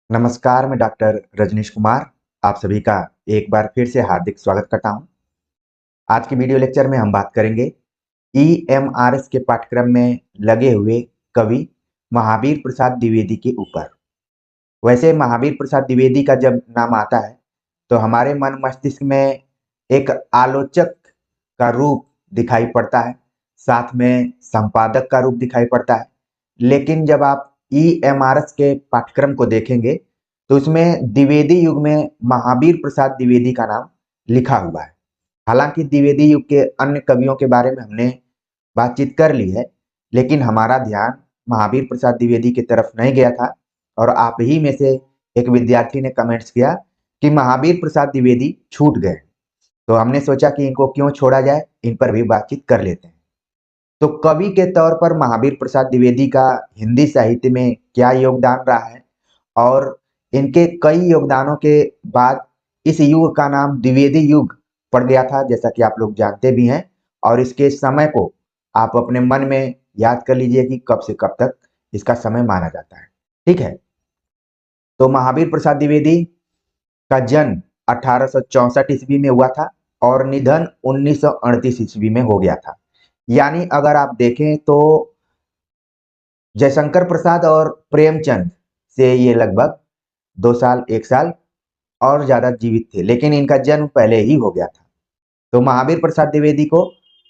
नमस्कार, मैं डॉक्टर रजनीश कुमार आप सभी का एक बार फिर से हार्दिक स्वागत करता हूं। आज की वीडियो लेक्चर में हम बात करेंगे ईएमआरएस के पाठ्यक्रम में लगे हुए कवि महावीर प्रसाद द्विवेदी के ऊपर। वैसे महावीर प्रसाद द्विवेदी का जब नाम आता है तो हमारे मन मस्तिष्क में एक आलोचक का रूप दिखाई पड़ता है, साथ में संपादक का रूप दिखाई पड़ता है। लेकिन जब आप ईएमआरएस के पाठ्यक्रम को देखेंगे तो उसमें द्विवेदी युग में महावीर प्रसाद द्विवेदी का नाम लिखा हुआ है। हालांकि द्विवेदी युग के अन्य कवियों के बारे में हमने बातचीत कर ली है, लेकिन हमारा ध्यान महावीर प्रसाद द्विवेदी की तरफ नहीं गया था और आप ही में से एक विद्यार्थी ने कमेंट्स किया कि महावीर प्रसाद द्विवेदी छूट गए। तो हमने सोचा कि इनको क्यों छोड़ा जाए, इन पर भी बातचीत कर लेते हैं। तो कवि के तौर पर महावीर प्रसाद द्विवेदी का हिंदी साहित्य में क्या योगदान रहा है और इनके कई योगदानों के बाद इस युग का नाम द्विवेदी युग पड़ गया था, जैसा कि आप लोग जानते भी हैं। और इसके समय को आप अपने मन में याद कर लीजिए कि कब से कब तक इसका समय माना जाता है। ठीक है, तो महावीर प्रसाद द्विवेदी का जन्म 1864 ईस्वी में हुआ था और निधन 1938 ईस्वी में हो गया था। यानी अगर आप देखें तो जयशंकर प्रसाद और प्रेमचंद से ये लगभग 2 साल 1 साल और ज्यादा जीवित थे, लेकिन इनका जन्म पहले ही हो गया था। तो महावीर प्रसाद द्विवेदी को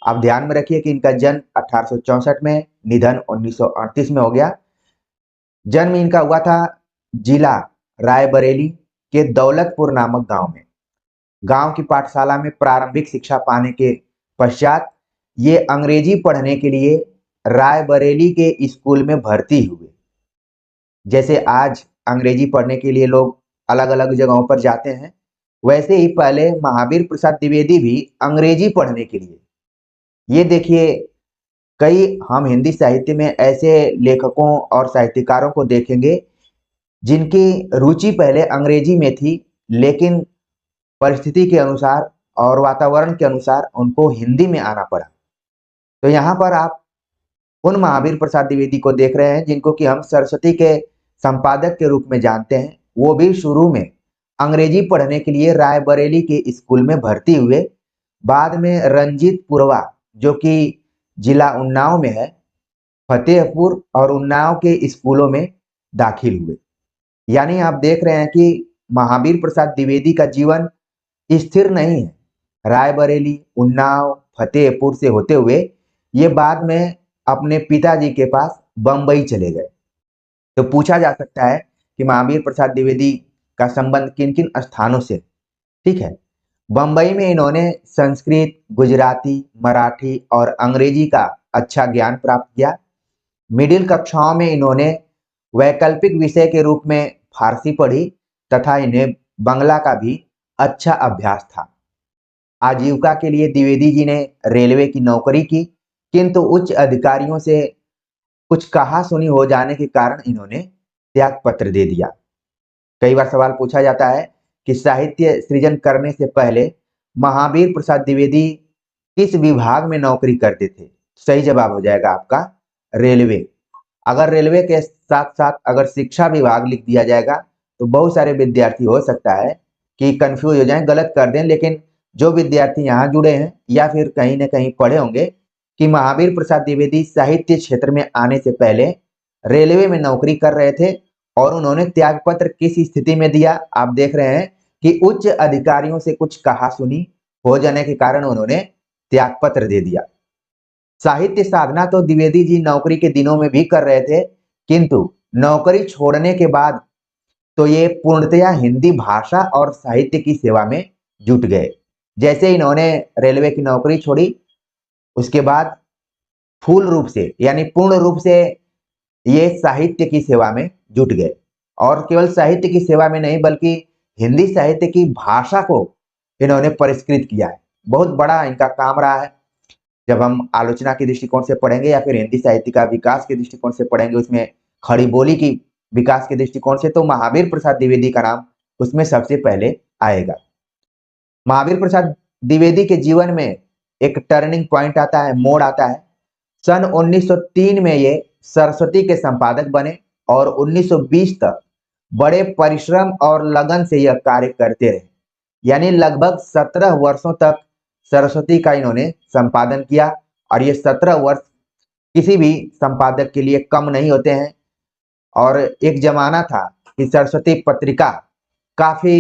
आप ध्यान में रखिए कि इनका जन्म 1864 में, निधन 1938 में हो गया। जन्म इनका हुआ था जिला रायबरेली के दौलतपुर नामक गांव में। गांव की पाठशाला में प्रारंभिक शिक्षा पाने के पश्चात ये अंग्रेजी पढ़ने के लिए रायबरेली के स्कूल में भर्ती हुए। जैसे आज अंग्रेजी पढ़ने के लिए लोग अलग अलग जगहों पर जाते हैं, वैसे ही पहले महावीर प्रसाद द्विवेदी भी अंग्रेजी पढ़ने के लिए, ये देखिए, कई हम हिंदी साहित्य में ऐसे लेखकों और साहित्यकारों को देखेंगे जिनकी रुचि पहले अंग्रेजी में थी, लेकिन परिस्थिति के अनुसार और वातावरण के अनुसार उनको हिंदी में आना पड़ा। तो यहाँ पर आप उन महावीर प्रसाद द्विवेदी को देख रहे हैं जिनको कि हम सरस्वती के संपादक के रूप में जानते हैं। वो भी शुरू में अंग्रेजी पढ़ने के लिए रायबरेली के स्कूल में भर्ती हुए। बाद में रंजीत पुरवा, जो कि जिला उन्नाव में है, फतेहपुर और उन्नाव के स्कूलों में दाखिल हुए। यानी आप देख रहे हैं कि महावीर प्रसाद द्विवेदी का जीवन स्थिर नहीं है। रायबरेली, उन्नाव, फतेहपुर से होते हुए ये बाद में अपने पिताजी के पास बंबई चले गए। तो पूछा जा सकता है कि महावीर प्रसाद द्विवेदी का संबंध किन किन स्थानों से। ठीक है, बंबई में इन्होंने संस्कृत, गुजराती, मराठी और अंग्रेजी का अच्छा ज्ञान प्राप्त किया। मिडिल कक्षाओं में इन्होंने वैकल्पिक विषय के रूप में फारसी पढ़ी तथा इन्हें बंगला का भी अच्छा अभ्यास था। आजीविका के लिए द्विवेदी जी ने रेलवे की नौकरी की, किंतु उच्च अधिकारियों से कुछ कहा सुनी हो जाने के कारण इन्होंने त्याग पत्र दे दिया। कई बार सवाल पूछा जाता है कि साहित्य सृजन करने से पहले महावीर प्रसाद द्विवेदी किस विभाग में नौकरी करते थे। सही जवाब हो जाएगा आपका रेलवे। अगर रेलवे के साथ साथ अगर शिक्षा विभाग लिख दिया जाएगा तो बहुत सारे विद्यार्थी हो सकता है कि कंफ्यूज हो जाएं, गलत कर दें। लेकिन जो विद्यार्थी यहाँ जुड़े हैं या फिर कहीं ना कहीं पढ़े होंगे कि महावीर प्रसाद द्विवेदी साहित्य क्षेत्र में आने से पहले रेलवे में नौकरी कर रहे थे और उन्होंने त्यागपत्र किस स्थिति में दिया। आप देख रहे हैं कि उच्च अधिकारियों से कुछ कहा सुनी हो जाने के कारण उन्होंने त्यागपत्र दे दिया। साहित्य साधना तो द्विवेदी जी नौकरी के दिनों में भी कर रहे थे, किंतु नौकरी छोड़ने के बाद तो ये पूर्णतया हिंदी भाषा और साहित्य की सेवा में जुट गए। जैसे इन्होंने रेलवे की नौकरी छोड़ी, उसके बाद फूल रूप से यानी पूर्ण रूप से ये साहित्य की सेवा में जुट गए। और केवल साहित्य की सेवा में नहीं बल्कि हिंदी साहित्य की भाषा को इन्होंने परिष्कृत किया है। बहुत बड़ा इनका काम रहा है। जब हम आलोचना के दृष्टिकोण से पढ़ेंगे या फिर हिंदी साहित्य का विकास के दृष्टिकोण से पढ़ेंगे, उसमें खड़ी बोली की विकास के दृष्टिकोण से, तो महावीर प्रसाद द्विवेदी का नाम उसमें सबसे पहले आएगा। महावीर प्रसाद द्विवेदी के जीवन में एक टर्निंग पॉइंट आता है, मोड़ आता है। सन 1903 में ये सरस्वती के संपादक बने और 1920 तक बड़े परिश्रम और लगन से यह कार्य करते रहे। यानी लगभग 17 वर्षों तक सरस्वती का इन्होंने संपादन किया, और ये 17 वर्ष किसी भी संपादक के लिए कम नहीं होते हैं। और एक जमाना था कि सरस्वती पत्रिका काफी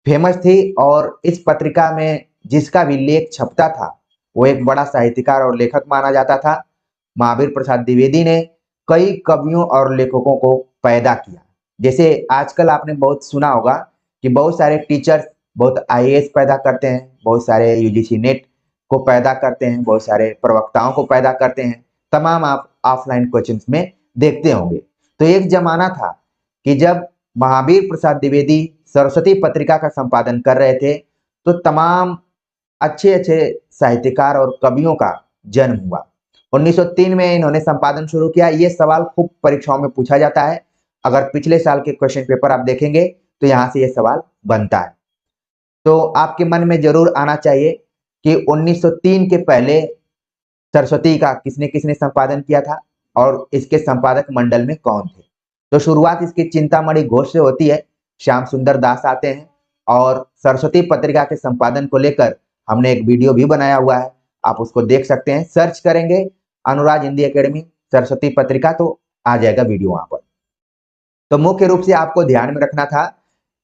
फेमस थी, और इस पत्रिका में जिसका भी लेख छपता था वो एक बड़ा साहित्यकार और लेखक माना जाता था। महावीर प्रसाद द्विवेदी ने कई कवियों और लेखकों को पैदा किया। जैसे आजकल आपने बहुत सुना होगा कि बहुत सारे टीचर्स बहुत आईएएस पैदा करते हैं, बहुत सारे यूजीसी नेट को पैदा करते हैं, बहुत सारे प्रवक्ताओं को पैदा करते हैं, तमाम आप ऑफलाइन कोचिंग्स में देखते होंगे। तो एक जमाना था कि जब महावीर प्रसाद द्विवेदी सरस्वती पत्रिका का संपादन कर रहे थे, तो तमाम अच्छे अच्छे साहित्यकार और कवियों का जन्म हुआ। 1903 में इन्होंने संपादन शुरू किया। ये सवाल खूब परीक्षाओं में पूछा जाता है। अगर पिछले साल के क्वेश्चन पेपर आप देखेंगे तो यहाँ से ये सवाल बनता है। तो आपके मन में जरूर आना चाहिए कि 1903 के पहले सरस्वती का किसने किसने संपादन किया था और इसके संपादक मंडल में कौन थे। तो शुरुआत इसकी चिंतामणि घोष से होती है। श्याम सुंदर दास आते हैं, और सरस्वती पत्रिका के संपादन को लेकर हमने एक वीडियो भी बनाया हुआ है, आप उसको देख सकते हैं। सर्च करेंगे अनुराज हिंदी एकेडमी सरस्वती पत्रिका तो आ जाएगा वीडियो वहां पर। तो मुख्य रूप से आपको ध्यान में रखना था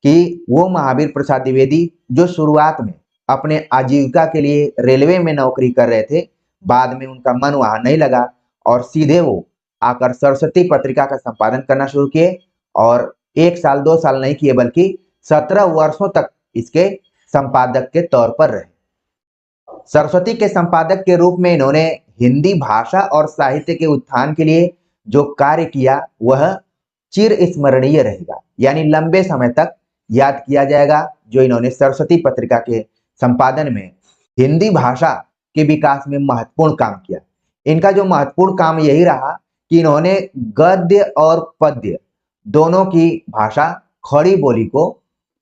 कि वो महावीर प्रसाद द्विवेदी जो शुरुआत में अपने आजीविका के लिए रेलवे में नौकरी कर रहे थे, बाद में उनका मन वहां नहीं लगा और सीधे वो आकर सरस्वती पत्रिका का संपादन करना शुरू किए, और 1 साल 2 साल नहीं किए बल्कि 17 वर्षों तक इसके संपादक के तौर पर रहे। सरस्वती के संपादक के रूप में इन्होंने हिंदी भाषा और साहित्य के उत्थान के लिए जो कार्य किया वह चिर स्मरणीय रहेगा, यानी लंबे समय तक याद किया जाएगा। जो इन्होंने सरस्वती पत्रिका के संपादन में हिंदी भाषा के विकास में महत्वपूर्ण काम किया। इनका जो महत्वपूर्ण काम यही रहा कि इन्होंने गद्य और पद्य दोनों की भाषा खड़ी बोली को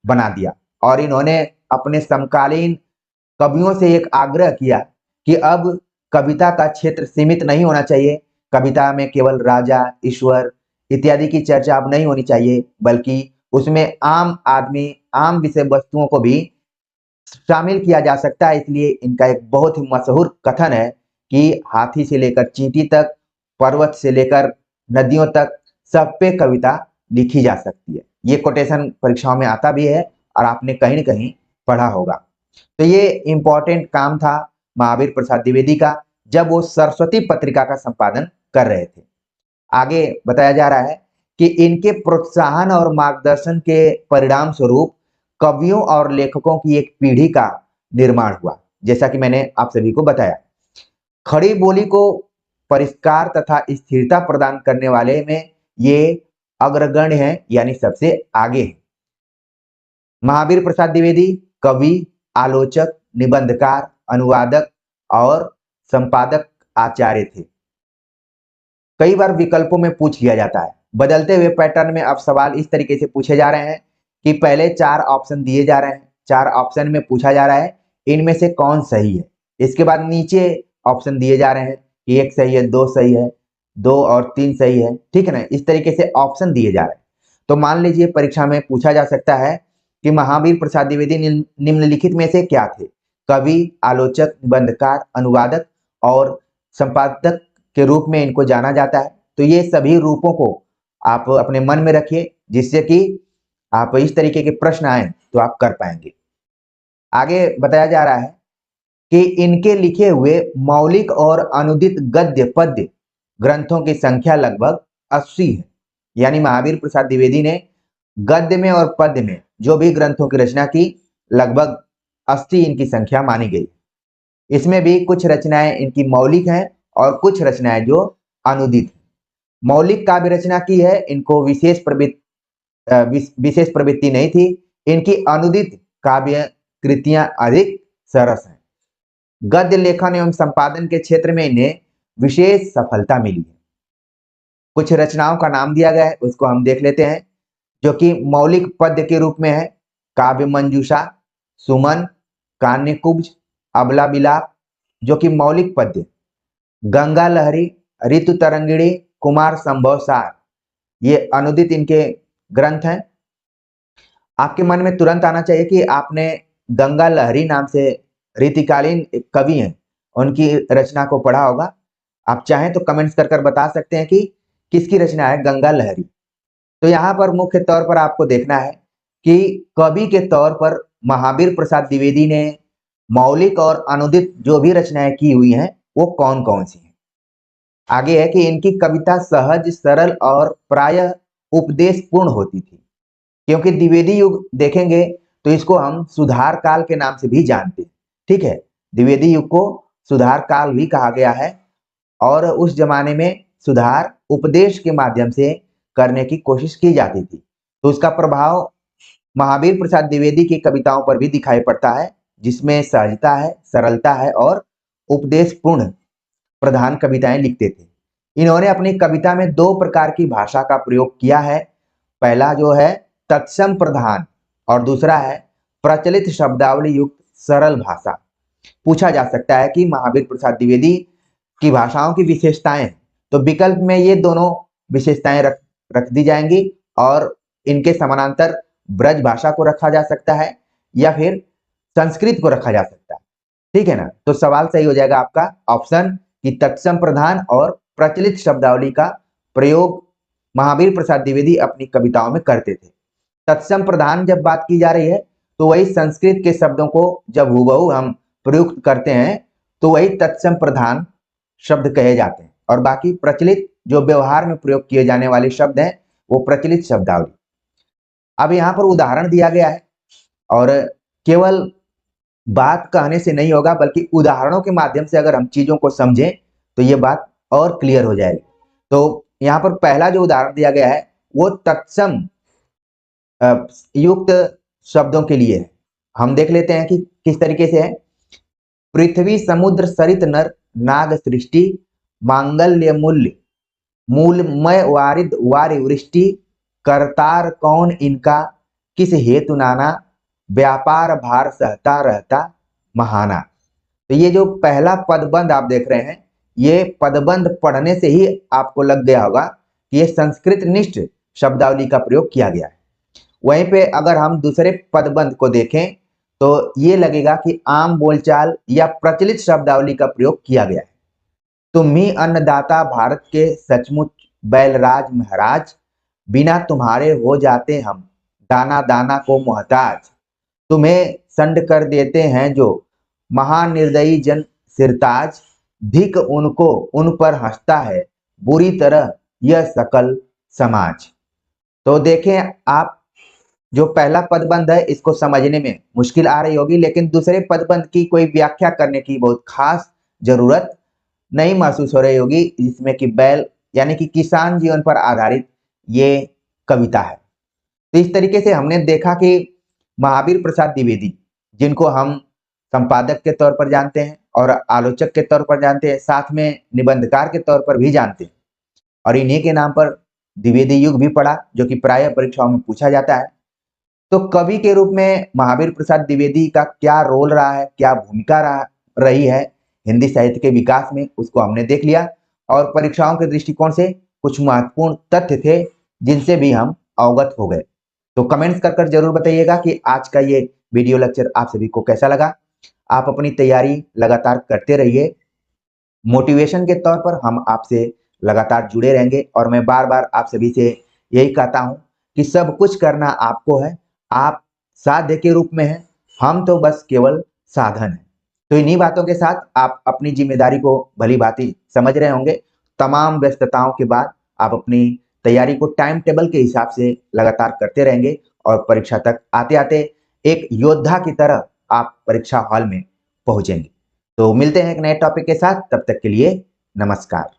बना दिया, और इन्होंने अपने समकालीन कवियों से एक आग्रह किया कि अब कविता का क्षेत्र सीमित नहीं होना चाहिए, कविता में केवल राजा, ईश्वर इत्यादि की चर्चा अब नहीं होनी चाहिए, बल्कि उसमें आम आदमी, आम विषय वस्तुओं को भी शामिल किया जा सकता है। इसलिए इनका एक बहुत ही मशहूर कथन है कि हाथी से लेकर चींटी तक, पर्वत से लेकर नदियों तक, सब पे कविता लिखी जा सकती है। ये कोटेशन परीक्षाओं में आता भी है और आपने कहीं न कहीं पढ़ा होगा। तो ये इंपॉर्टेंट काम था महावीर प्रसाद द्विवेदी का जब वो सरस्वती पत्रिका का संपादन कर रहे थे। आगे बताया जा रहा है कि इनके प्रोत्साहन और मार्गदर्शन के परिणाम स्वरूप कवियों और लेखकों की एक पीढ़ी का निर्माण हुआ। जैसा कि मैंने आप सभी को बताया, खड़ी बोली को परिष्कार तथा स्थिरता प्रदान करने वाले में ये अग्रगण्य हैं, यानी सबसे आगे हैं। महावीर प्रसाद द्विवेदी कवि, आलोचक, निबंधकार, अनुवादक और संपादक आचार्य थे। कई बार विकल्पों में पूछ लिया जाता है। बदलते हुए पैटर्न में अब सवाल इस तरीके से पूछे जा रहे हैं कि पहले 4 ऑप्शन दिए जा रहे हैं, 4 ऑप्शन में पूछा जा रहा है इनमें से कौन सही है। इसके बाद नीचे ऑप्शन दिए जा रहे हैं कि 1 सही है, 2 सही है, 2 और 3 सही है, ठीक है ना। इस तरीके से ऑप्शन दिए जा रहे हैं। तो मान लीजिए परीक्षा में पूछा जा सकता है कि महावीर प्रसाद द्विवेदी निम्नलिखित में से क्या थे? कवि, आलोचक, निबंधकार, अनुवादक और संपादक के रूप में इनको जाना जाता है। तो ये सभी रूपों को आप अपने मन में रखिए, जिससे कि आप इस तरीके के प्रश्न आए तो आप कर पाएंगे। आगे बताया जा रहा है कि इनके लिखे हुए मौलिक और अनुदित गद्य पद्य ग्रंथों की संख्या लगभग 80 है। यानी महावीर प्रसाद द्विवेदी ने गद्य में और पद्य में जो भी ग्रंथों की रचना की, लगभग 80 इनकी संख्या मानी गई। इसमें भी कुछ रचनाएं इनकी मौलिक हैं और कुछ रचनाएं जो अनुदित हैं। मौलिक काव्य रचना की है, इनको विशेष प्रवृत्ति नहीं थी। इनकी अनुदित काव्य कृतियां अधिक सरस हैं। गद्य लेखन एवं संपादन के क्षेत्र में इन्हें विशेष सफलता मिली है। कुछ रचनाओं का नाम दिया गया है, उसको हम देख लेते हैं, जो कि मौलिक पद्य के रूप में है। काव्य मंजूषा, सुमन, कान्यकुब्ज, अबला विलाप जो कि मौलिक पद्य, गंगा लहरी, ऋतु तरंगिणी, कुमार संभव सार, ये अनुदित इनके ग्रंथ हैं। आपके मन में तुरंत आना चाहिए कि आपने गंगा लहरी नाम से रीतिकालीन एक कवि हैं, उनकी रचना को पढ़ा होगा। आप चाहें तो कमेंट्स कर बता सकते हैं कि किसकी रचना है गंगा लहरी। तो यहाँ पर मुख्य तौर पर आपको देखना है कि कवि के तौर पर महावीर प्रसाद द्विवेदी ने मौलिक और अनुदित जो भी रचनाएं की हुई हैं वो कौन कौन सी हैं। आगे है कि इनकी कविता सहज, सरल और प्रायः उपदेश पूर्ण होती थी। क्योंकि द्विवेदी युग देखेंगे तो इसको हम सुधार काल के नाम से भी जानते हैं। ठीक है, द्विवेदी युग को सुधार काल भी कहा गया है और उस जमाने में सुधार उपदेश के माध्यम से करने की कोशिश की जाती थी। तो उसका प्रभाव महावीर प्रसाद द्विवेदी की कविताओं पर भी दिखाई पड़ता है, जिसमें सहजता है, सरलता है और उपदेश पूर्ण प्रधान कविताएं लिखते थे। इन्होंने अपनी कविता में दो प्रकार की भाषा का प्रयोग किया है। पहला जो है तत्सम प्रधान और दूसरा है प्रचलित शब्दावली युक्त सरल भाषा। पूछा जा सकता है कि महावीर प्रसाद द्विवेदी की भाषाओं की विशेषताएं, तो विकल्प में ये दोनों विशेषताएं रख दी जाएंगी और इनके समानांतर ब्रज भाषा को रखा जा सकता है या फिर संस्कृत को रखा जा सकता है। ठीक है ना, तो सवाल सही हो जाएगा आपका ऑप्शन कि तत्सम प्रधान और प्रचलित शब्दावली का प्रयोग महावीर प्रसाद द्विवेदी अपनी कविताओं में करते थे। तत्सम प्रधान जब बात की जा रही है तो वही संस्कृत के शब्दों को जब हुबहू हम प्रयुक्त करते हैं तो वही तत्सम प्रधान शब्द कहे जाते हैं और बाकी प्रचलित जो व्यवहार में प्रयोग किए जाने वाले शब्द हैं वो प्रचलित शब्दावली। अब यहाँ पर उदाहरण दिया गया है और केवल बात कहने से नहीं होगा बल्कि उदाहरणों के माध्यम से अगर हम चीजों को समझें तो ये बात और क्लियर हो जाएगी। तो यहाँ पर पहला जो उदाहरण दिया गया है वो तत्सम युक्त शब्दों के लिए है। हम देख लेते हैं कि किस तरीके से है। पृथ्वी समुद्र सरित नर नाग सृष्टि मांगल्य मूल्य मूलमय वारिद वारि वृष्टि करतार कौन इनका किस हेतु नाना व्यापार भार सहता रहता महाना। तो ये जो पहला पदबंध आप देख रहे हैं ये पदबंध पढ़ने से ही आपको लग गया होगा कि ये संस्कृत निष्ठ शब्दावली का प्रयोग किया गया है। वहीं पे अगर हम दूसरे पदबंध को देखें तो ये लगेगा कि आम बोलचाल या प्रचलित शब्दावली का प्रयोग किया गया है। तुम ही अन्नदाता भारत के सचमुच बैलराज महाराज बिना तुम्हारे हो जाते हम दाना दाना को मोहताज तुम्हें संड कर देते हैं जो महानिर्दयी जन सिरताज धिक उनको उन पर हंसता है बुरी तरह यह सकल समाज। तो देखें आप जो पहला पदबंध है इसको समझने में मुश्किल आ रही होगी लेकिन दूसरे पदबंध की कोई व्याख्या करने की बहुत खास जरूरत नहीं महसूस हो रही होगी, जिसमें कि बैल यानी कि किसान जीवन पर आधारित ये कविता है। तो इस तरीके से हमने देखा कि महावीर प्रसाद द्विवेदी जिनको हम संपादक के तौर पर जानते हैं और आलोचक के तौर पर जानते हैं, साथ में निबंधकार के तौर पर भी जानते हैं और इन्हीं के नाम पर द्विवेदी युग भी पड़ा जो कि प्रायः परीक्षाओं में पूछा जाता है। तो कवि के रूप में महावीर प्रसाद द्विवेदी का क्या रोल रहा है, क्या भूमिका रही है हिंदी साहित्य के विकास में, उसको हमने देख लिया और परीक्षाओं के दृष्टिकोण से कुछ महत्वपूर्ण तथ्य थे जिनसे भी हम अवगत हो गए। तो कमेंट्स कर जरूर बताइएगा कि आज का ये वीडियो लेक्चर आप सभी को कैसा लगा। आप अपनी तैयारी लगातार करते रहिए, मोटिवेशन के तौर पर हम आपसे लगातार जुड़े रहेंगे और मैं बार बार आप सभी से यही कहता हूं कि सब कुछ करना आपको है, आप साध्य के रूप में हैं, हम तो बस केवल साधन हैं। तो इन्हीं बातों के साथ आप अपनी जिम्मेदारी को भली भांति समझ रहे होंगे। तमाम व्यस्तताओं के बाद आप अपनी तैयारी को टाइम टेबल के हिसाब से लगातार करते रहेंगे और परीक्षा तक आते आते एक योद्धा की तरह आप परीक्षा हॉल में पहुंचेंगे। तो मिलते हैं एक नए टॉपिक के साथ, तब तक के लिए नमस्कार।